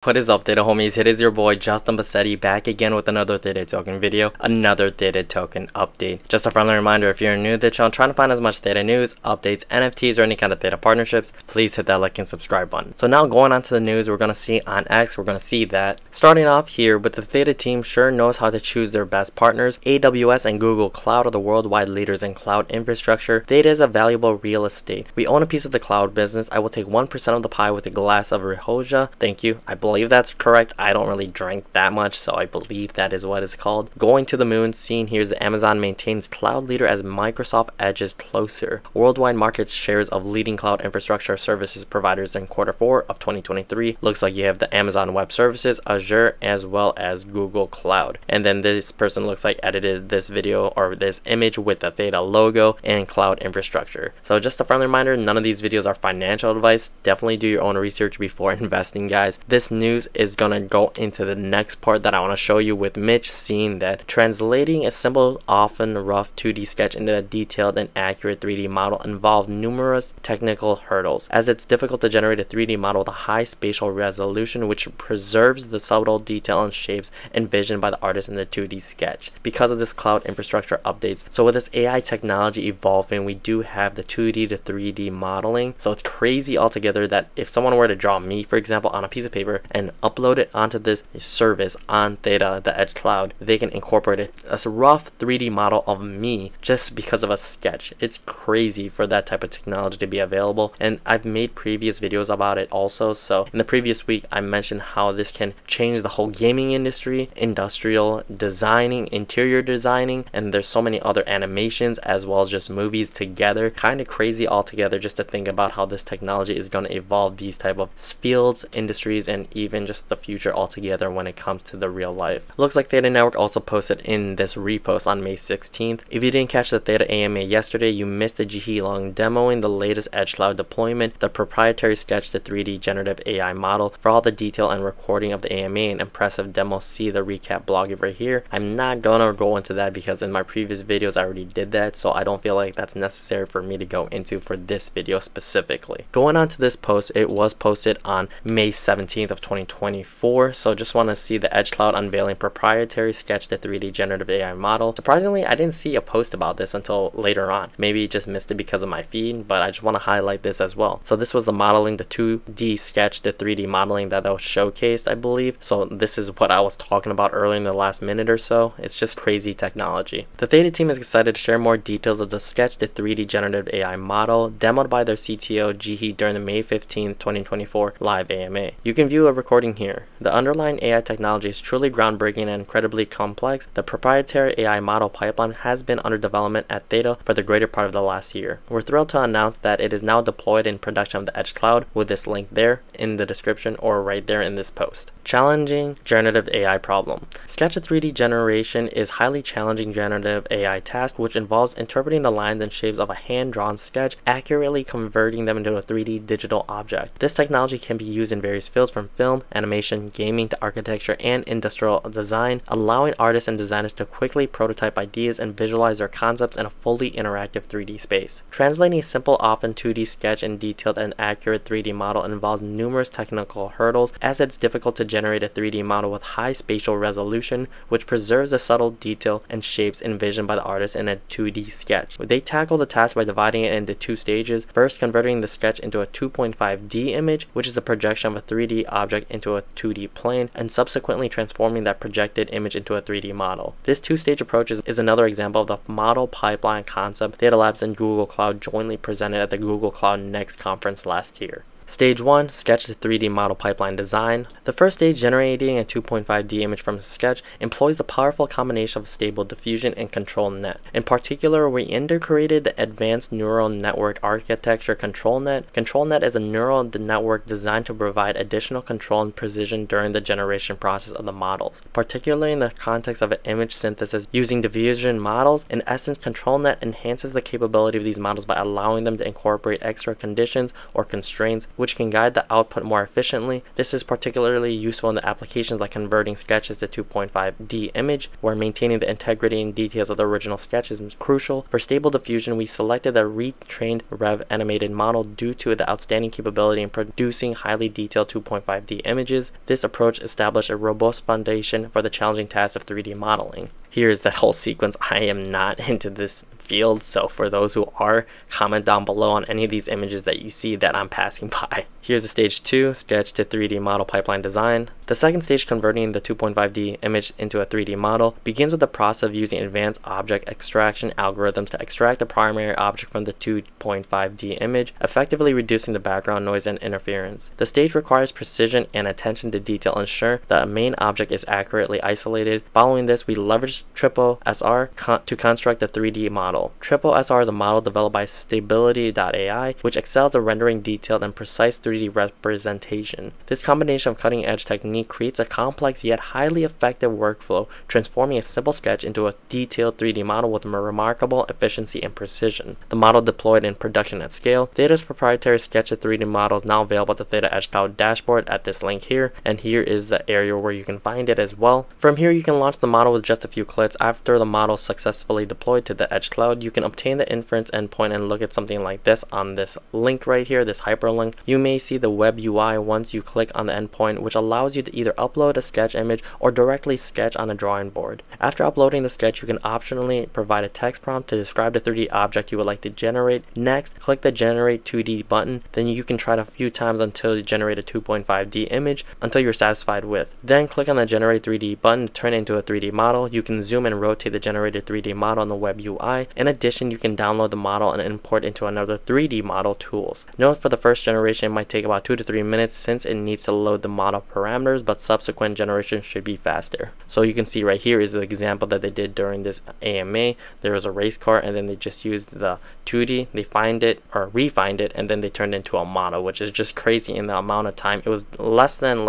What is up, Theta homies? It is your boy Justin Bassetti back again with another Theta token video, another Theta token update. Just a friendly reminder, if you're new to the channel trying to find as much Theta news, updates, NFTs, or any kind of Theta partnerships, please hit that like and subscribe button. So now going on to the news, we're going to see on X, we're going to see that starting off here with the Theta team sure knows how to choose their best partners. AWS and Google Cloud are the worldwide leaders in cloud infrastructure. Theta is a valuable real estate. We own a piece of the cloud business. I will take 1% of the pie with a glass of Rihoja. Thank you. I believe that's correct. I don't really drink that much, so I believe that is what it's called. Going to the moon, seen here is Amazon maintains cloud leader as Microsoft edges closer. Worldwide market shares of leading cloud infrastructure services providers in Q4 of 2023. Looks like you have the Amazon Web Services, Azure, as well as Google Cloud. And then this person looks like edited this video or this image with the Theta logo and cloud infrastructure. So just a friendly reminder, none of these videos are financial advice. Definitely do your own research before investing, guys. This news is gonna go into the next part that I want to show you with Mitch, seeing that translating a simple, often rough 2D sketch into a detailed and accurate 3D model involves numerous technical hurdles, as it's difficult to generate a 3D model with a high spatial resolution which preserves the subtle detail and shapes envisioned by the artist in the 2D sketch because of this cloud infrastructure updates. So with this AI technology evolving, we do have the 2D to 3D modeling. So it's crazy altogether that if someone were to draw me, for example, on a piece of paper and upload it onto this service on Theta, the Edge Cloud, they can incorporate a rough 3D model of me just because of a sketch. It's crazy for that type of technology to be available, and I've made previous videos about it also. So in the previous week, I mentioned how this can change the whole gaming industry, industrial designing, interior designing, and there's so many other animations as well as just movies together. Kind of crazy altogether just to think about how this technology is going to evolve these type of fields, industries, and even just the future altogether when it comes to the real life. Looks like Theta Network also posted in this repost on May 16th. If you didn't catch the Theta AMA yesterday, you missed the Jihi Long demoing the latest Edge Cloud deployment, the proprietary sketch to 3D generative AI model. For all the detail and recording of the AMA and impressive demo, see the recap blog over here. I'm not gonna go into that because in my previous videos I already did that, so I don't feel like that's necessary for me to go into for this video specifically. Going on to this post, it was posted on May 17th of 2024. So just want to see the Edge Cloud unveiling proprietary sketch to 3D generative AI model. Surprisingly, I didn't see a post about this until later on. Maybe just missed it because of my feed, but I just want to highlight this as well. So this was the modeling, the 2D sketch to 3D modeling that was showcased, I believe. So this is what I was talking about earlier in the last minute or so. It's just crazy technology. The Theta team is excited to share more details of the sketch to 3D generative AI model demoed by their CTO Jihi during the May 15th, 2024 live AMA. You can view a recording here. The underlying AI technology is truly groundbreaking and incredibly complex. The proprietary AI model pipeline has been under development at Theta for the greater part of the last year. We're thrilled to announce that it is now deployed in production of the Edge Cloud, with this link there in the description or right there in this post. Challenging generative AI problem. Sketch to 3D generation is highly challenging generative AI task which involves interpreting the lines and shapes of a hand-drawn sketch, accurately converting them into a 3D digital object. This technology can be used in various fields from film, animation, gaming to architecture and industrial design, allowing artists and designers to quickly prototype ideas and visualize their concepts in a fully interactive 3D space. Translating a simple, often 2D sketch in detailed and accurate 3D model involves numerous technical hurdles, as it's difficult to generate a 3D model with high spatial resolution which preserves the subtle detail and shapes envisioned by the artist in a 2D sketch. They tackle the task by dividing it into two stages. First, converting the sketch into a 2.5D image, which is the projection of a 3D object into a 2D plane, and subsequently transforming that projected image into a 3D model. This two-stage approach is another example of the model pipeline concept Theta Labs and Google Cloud jointly presented at the Google Cloud Next conference last year. Stage 1, sketch to 3D model pipeline design. The first stage, generating a 2.5D image from a sketch, employs the powerful combination of stable diffusion and control net. In particular, we integrated the advanced neural network architecture control net. Control net is a neural network designed to provide additional control and precision during the generation process of the models, particularly in the context of an image synthesis using diffusion models. In essence, control net enhances the capability of these models by allowing them to incorporate extra conditions or constraints which can guide the output more efficiently. This is particularly useful in the applications like converting sketches to 2.5D image, where maintaining the integrity and details of the original sketch is crucial. For Stable Diffusion, we selected the retrained Rev animated model due to the outstanding capability in producing highly detailed 2.5D images. This approach established a robust foundation for the challenging task of 3D modeling. Here's that whole sequence. I am not into this field, so for those who are, comment down below on any of these images that you see that I'm passing by. Here's the stage 2, sketch to 3D model pipeline design. The second stage, converting the 2.5D image into a 3D model, begins with the process of using advanced object extraction algorithms to extract the primary object from the 2.5D image, effectively reducing the background noise and interference. The stage requires precision and attention to detail, ensure that a main object is accurately isolated. Following this, we leverage Triple SR to construct the 3D model. Triple SR is a model developed by Stability.ai, which excels at rendering detailed and precise 3D representation. This combination of cutting-edge technique creates a complex yet highly effective workflow, transforming a simple sketch into a detailed 3D model with remarkable efficiency and precision. The model deployed in production at scale. Theta's proprietary sketch to 3D model is now available at the Theta Edge Cloud dashboard at this link here, and here is the area where you can find it as well. From here, you can launch the model with just a few clicks. After the model is successfully deployed to the Edge Cloud, you can obtain the inference endpoint and look at something like this on this link right here, this hyperlink. You may see the web UI once you click on the endpoint, which allows you to either upload a sketch image or directly sketch on a drawing board. After uploading the sketch, you can optionally provide a text prompt to describe the 3D object you would like to generate. Next, click the Generate 2D button. Then you can try it a few times until you generate a 2.5D image until you're satisfied with. Then click on the Generate 3D button to turn it into a 3D model. You can zoom and rotate the generated 3D model in the web UI. In addition, you can download the model and import into another 3D model tools. Note, for the first generation, it might take about 2 to 3 minutes since it needs to load the model parameters, but subsequent generations should be faster. So you can see right here is the example that they did during this AMA. There was a race car, and then they just used the 2D, they find it or refined it, and then they turned it into a model, which is just crazy in the amount of time. It was less than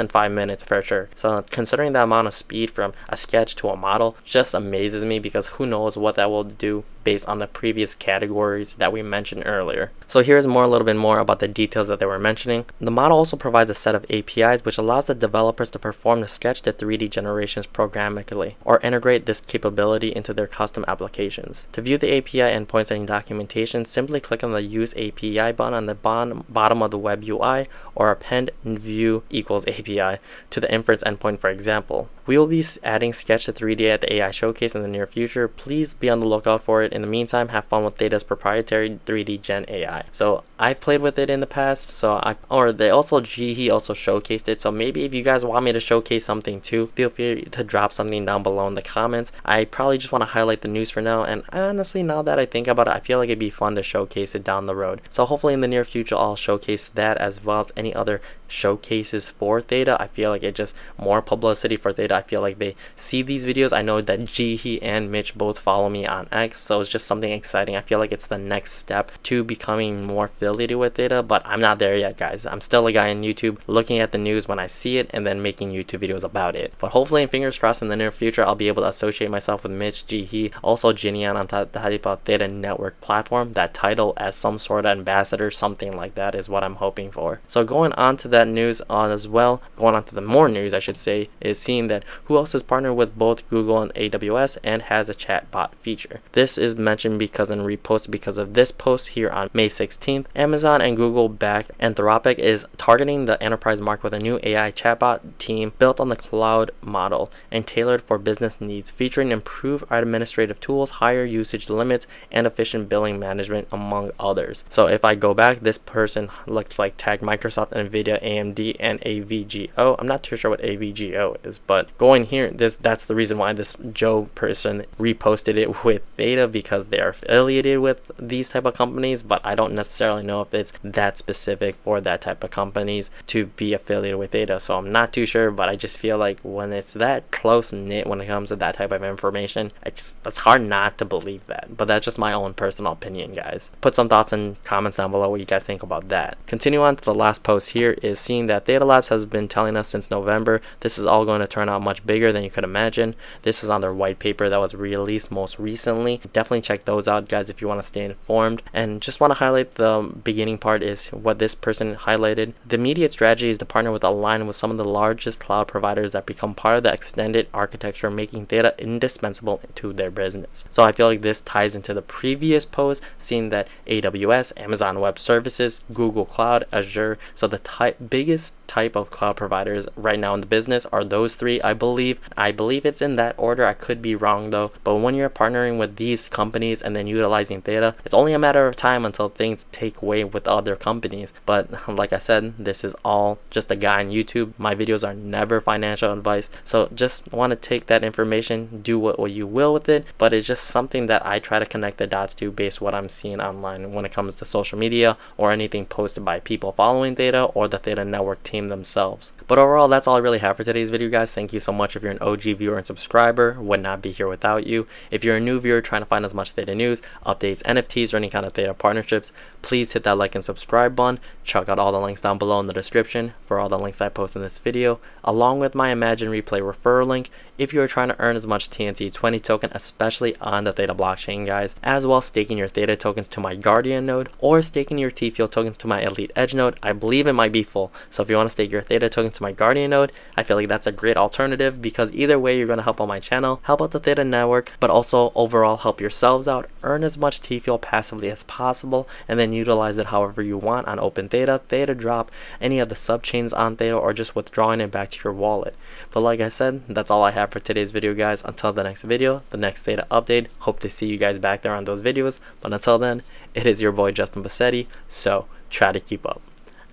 5 minutes for sure. So considering the amount of speed from a sketch to a model just amazes me, because who knows what that will do based on the previous categories that we mentioned earlier. So here's a little bit more about the details that they were mentioning. The model also provides a set of APIs which allows the developers to perform the sketch to 3D generations programmatically, or integrate this capability into their custom applications. To view the API endpoints and documentation, simply click on the Use API button on the bottom of the web UI, or append view equals API to the inference endpoint, for example. We will be adding Sketch to 3D at the AI Showcase in the near future. Please be on the lookout for it. In the meantime, have fun with Theta's proprietary 3D Gen AI. So I've played with it in the past, they also showcased it. So maybe if you guys want me to showcase something too, feel free to drop something down below in the comments. I probably just want to highlight the news for now, and honestly, now that I think about it, I feel like it'd be fun to showcase it down the road. So hopefully in the near future, I'll showcase that as well as any other showcases for Theta. I feel like it's just more publicity for Theta. I feel like they see these videos. I know that Jihi and Mitch both follow me on X, so it's just something exciting. I feel like it's the next step to becoming more affiliated with Theta, but I'm not there yet, guys. I'm still a guy on YouTube looking at the news when I see it and then making YouTube videos about it. But hopefully, fingers crossed, in the near future, I'll be able to associate myself with Mitch, Jihi, also Jinian on the Theta network platform. That title as some sort of ambassador, something like that is what I'm hoping for. So going on to that news as well, going on to the more news I should say, is seeing that who else is partnered with both Google and AWS and has a chatbot feature. This is mentioned because and reposted because of this post here on May 16th. Amazon and Google backed Anthropic is targeting the enterprise market with a new AI chatbot team built on the cloud model and tailored for business needs, featuring improved administrative tools, higher usage limits, and efficient billing management, among others. So if I go back, this person looks like tagged Microsoft, Nvidia, AMD, and AVGO. I'm not too sure what AVGO is, but going here, that's the reason why this Joe person reposted it with Theta, because they're affiliated with these type of companies, but I don't necessarily know if it's that specific for that type of companies to be affiliated with Theta. So I'm not too sure, but I just feel like when it's that close knit when it comes to that type of information, it's hard not to believe that. But that's just my own personal opinion, guys. Put some thoughts and comments down below what you guys think about that. Continue on to the last post here is because seeing that Theta Labs has been telling us since November this is all going to turn out much bigger than you could imagine. This is on their white paper that was released most recently. Definitely check those out, guys, if you want to stay informed. And just want to highlight the beginning part is what this person highlighted. The immediate strategy is to partner with align with some of the largest cloud providers that become part of the extended architecture, making Theta indispensable to their business. So I feel like this ties into the previous post, seeing that AWS, Amazon Web Services, Google Cloud, Azure, so the biggest type of cloud providers right now in the business are those three. I believe it's in that order. I could be wrong though, but when you're partnering with these companies and then utilizing Theta, it's only a matter of time until things take away with other companies. But like I said, this is all just a guy on YouTube. My videos are never financial advice, so just want to take that information, do what you will with it, but it's just something that I try to connect the dots to based on what I'm seeing online when it comes to social media or anything posted by people following Theta or the Theta network team themselves. But overall, that's all I really have for today's video, guys. Thank you so much. If you're an OG viewer and subscriber, would not be here without you. If you're a new viewer trying to find as much Theta news, updates, NFTs, or any kind of Theta partnerships, please hit that like and subscribe button. Check out all the links down below in the description for all the links I post in this video, along with my Imagine Replay referral link if you are trying to earn as much TNT20 token, especially on the Theta blockchain, guys, as well as staking your Theta tokens to my Guardian node or staking your T-Fuel tokens to my Elite Edge node. I believe it might be full, so if you want to stake your Theta tokens to my Guardian node, I feel like that's a great alternative, because either way you're going to help out my channel, help out the Theta network, but also overall help yourselves out, earn as much T-Fuel passively as possible, and then utilize it however you want on Open Theta, Theta Drop, any of the subchains on Theta, or just withdrawing it back to your wallet. But like I said, that's all I have for today's video, guys. Until the next video, the next Theta update, hope to see you guys back there on those videos. But until then, it is your boy Justin Bassetti, so try to keep up.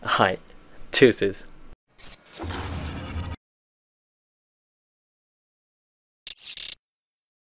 Alright, deuces.